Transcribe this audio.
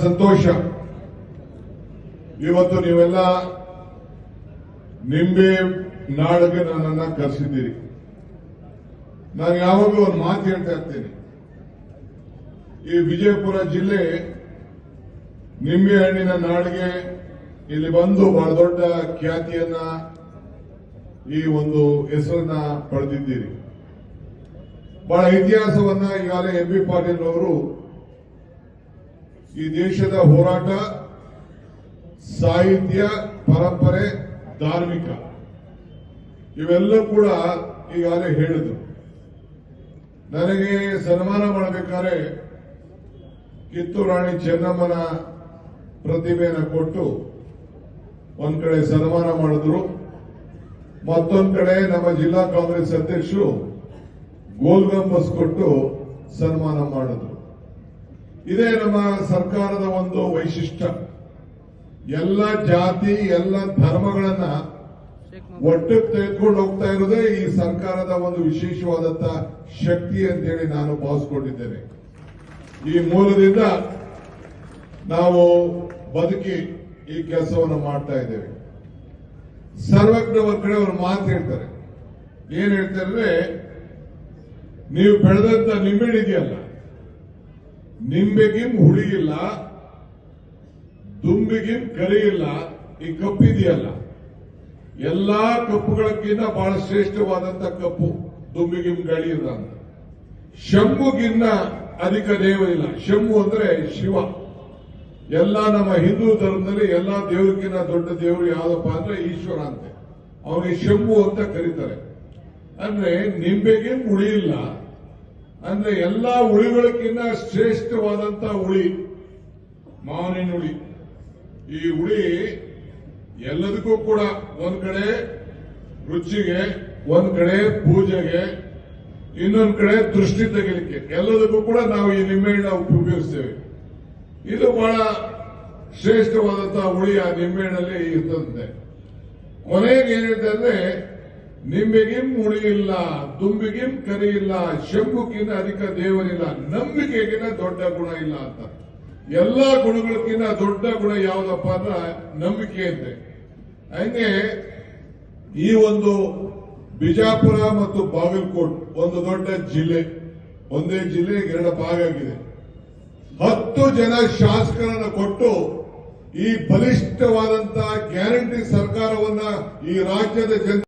ಸಂತೋಷ. ಇವತ್ತು ನೀವೆಲ್ಲ ನಿಂಬೆ ನಾಡಿಗೆ ನನ್ನನ್ನ ಕರೆಸಿದ್ದೀರಿ. ನಾನು ಯಾವಾಗಲೂ ಒಂದು ಮಾತು ಹೇಳ್ತಾ ಇರ್ತೀನಿ, ಈ ವಿಜಯಪುರ ಜಿಲ್ಲೆ ನಿಂಬೆ ಹಣ್ಣಿನ ನಾಡಿಗೆ ಇಲ್ಲಿ ಬಂದು ಬಹಳ ದೊಡ್ಡ ಖ್ಯಾತಿಯನ್ನ, ಈ ಒಂದು ಹೆಸರನ್ನ ಪಡೆದಿದ್ದೀರಿ. ಬಹಳ ಇತಿಹಾಸವನ್ನ ಈಗಾಗಲೇ ಎಂ ಬಿ ಪಾಟೀಲ್ ಅವರು ಈ ದೇಶದ ಹೋರಾಟ, ಸಾಹಿತ್ಯ, ಪರಂಪರೆ, ಧಾರ್ಮಿಕ ಇವೆಲ್ಲ ಕೂಡ ಈಗಾಗಲೇ ಹೇಳಿದ್ರು. ನನಗೆ ಸನ್ಮಾನ ಮಾಡಬೇಕಾದ್ರೆ ಕಿತ್ತೂರು ರಾಣಿ ಚೆನ್ನಮ್ಮನ ಪ್ರತಿಮೆಯನ್ನು ಕೊಟ್ಟು ಒಂದ್ ಕಡೆ ಸನ್ಮಾನ ಮಾಡಿದ್ರು, ಮತ್ತೊಂದ್ ಕಡೆ ನಮ್ಮ ಜಿಲ್ಲಾ ಕಾಂಗ್ರೆಸ್ ಅಧ್ಯಕ್ಷರು ಗೋಲ್ ಗಂಬಸ್ ಕೊಟ್ಟು ಸನ್ಮಾನ ಮಾಡಿದ್ರು. ಇದೇ ನಮ್ಮ ಸರ್ಕಾರದ ಒಂದು ವೈಶಿಷ್ಟ್ಯ. ಎಲ್ಲ ಜಾತಿ, ಎಲ್ಲ ಧರ್ಮಗಳನ್ನ ಒಟ್ಟಿಗೆ ತೆಗೆದುಕೊಂಡು ಹೋಗ್ತಾ ಇರೋದೇ ಈ ಸರ್ಕಾರದ ಒಂದು ವಿಶೇಷವಾದಂತಹ ಶಕ್ತಿ ಅಂತೇಳಿ ನಾನು ಭಾವಿಸಿಕೊಂಡಿದ್ದೇನೆ. ಈ ಮೂಲದಿಂದ ನಾವು ಬದುಕಿ ಈ ಕೆಲಸವನ್ನು ಮಾಡ್ತಾ ಇದ್ದೇವೆ. ಸರ್ವಜ್ಞ ಒಂದ್ ಕಡೆ ಅವರು ಮಾತು ಹೇಳ್ತಾರೆ. ಏನ್ ಹೇಳ್ತಾರೆ, ನೀವು ಬೆಳೆದಂತ ನಿಂಬೆ ಇದೆಯಲ್ಲ, ನಿಂಬೆಗಿಂ ಹುಳಿಯಿಲ್ಲ, ದುಂಬಿಗಿಂ ಕರಿಯಿಲ್ಲ, ಈ ಕಪ್ಪಿದೆಯಲ್ಲ, ಎಲ್ಲಾ ಕಪ್ಪುಗಳಕ್ಕಿಂತ ಬಹಳ ಶ್ರೇಷ್ಠವಾದಂತ ಕಪ್ಪು ದುಂಬಿಗಿಂ ಗಳಿಲ್ಲ ಅಂತ. ಶಂಭುಗಿನ್ನ ಅಧಿಕ ದೇವರಿಲ್ಲ. ಶಂಭು ಅಂದ್ರೆ ಶಿವ. ಎಲ್ಲ ನಮ್ಮ ಹಿಂದೂ ಧರ್ಮದಲ್ಲಿ ಎಲ್ಲಾ ದೇವರಿಗಿನ್ನ ದೊಡ್ಡ ದೇವರು ಯಾವ್ದಪ್ಪ ಅಂದ್ರೆ ಈಶ್ವರ ಅಂತೆ. ಅವನಿಗೆ ಶಂಭು ಅಂತ ಕರೀತಾರೆ. ಅಂದ್ರೆ ನಿಂಬೆಗೆ ಹುಳಿ ಇಲ್ಲ ಅಂದ್ರೆ ಎಲ್ಲಾ ಹುಳಿಗಳಕ್ಕಿಂತ ಶ್ರೇಷ್ಠವಾದಂತ ಹುಳಿ ಮಾವಿನ ಹುಳಿ. ಈ ಹುಳಿ ಎಲ್ಲದಕ್ಕೂ ಕೂಡ ಒಂದ್ ಕಡೆ ರುಚಿಗೆ, ಒಂದ್ ಕಡೆ ಪೂಜೆಗೆ, ಇನ್ನೊಂದ್ ಕಡೆ ದೃಷ್ಟಿ ತೆಗಿಲಿಕ್ಕೆ, ಎಲ್ಲದಕ್ಕೂ ಕೂಡ ನಾವು ಈ ನಿಂಬೆಹಣ್ಣ ಉಪಯೋಗಿಸ್ತೇವೆ. ಇದು ಬಹಳ ಶ್ರೇಷ್ಠವಾದಂತಹ ಹುಳಿ ಆ ನಿಂಬೆಹಣ್ಣಲ್ಲಿ ಇರ್ತದಂತೆ. ಕೊನೆಗೆ ಏನ್ ಹೇಳ್ತಾರೆ, ನಿಂಬೆಗಿಂ ಹುಳಿ ಇಲ್ಲ, ದುಂಬಿಗಿಂ ಕರಿ ಇಲ್ಲ, ಶಂಭುಗಿಂತ ಅಧಿಕ ದೇವರಿಲ್ಲ, ನಂಬಿಕೆಗಿಂತ ದೊಡ್ಡ ಗುಣ ಇಲ್ಲ ಅಂತ. ಎಲ್ಲಾ ಗುಣಗಳಕ್ಕಿಂತ ದೊಡ್ಡ ಗುಣ ಯಾವ್ದಪ್ಪ ಅಂದ್ರೆ ನಂಬಿಕೆ ಅಂತೆ. ಹಂಗೆ ಈ ಒಂದು ಬಿಜಾಪುರ ಮತ್ತು ಬಾಗಲಕೋಟ್ ಒಂದು ದೊಡ್ಡ ಜಿಲ್ಲೆ, ಒಂದೇ ಜಿಲ್ಲೆ ಎರಡು ಭಾಗ ಆಗಿದೆ. 10 ಜನ ಶಾಸಕರನ್ನು ಕೊಟ್ಟು ಈ ಬಲಿಷ್ಠವಾದಂತಹ ಗ್ಯಾರಂಟಿ ಸರ್ಕಾರವನ್ನ ಈ ರಾಜ್ಯದ ಜನತೆ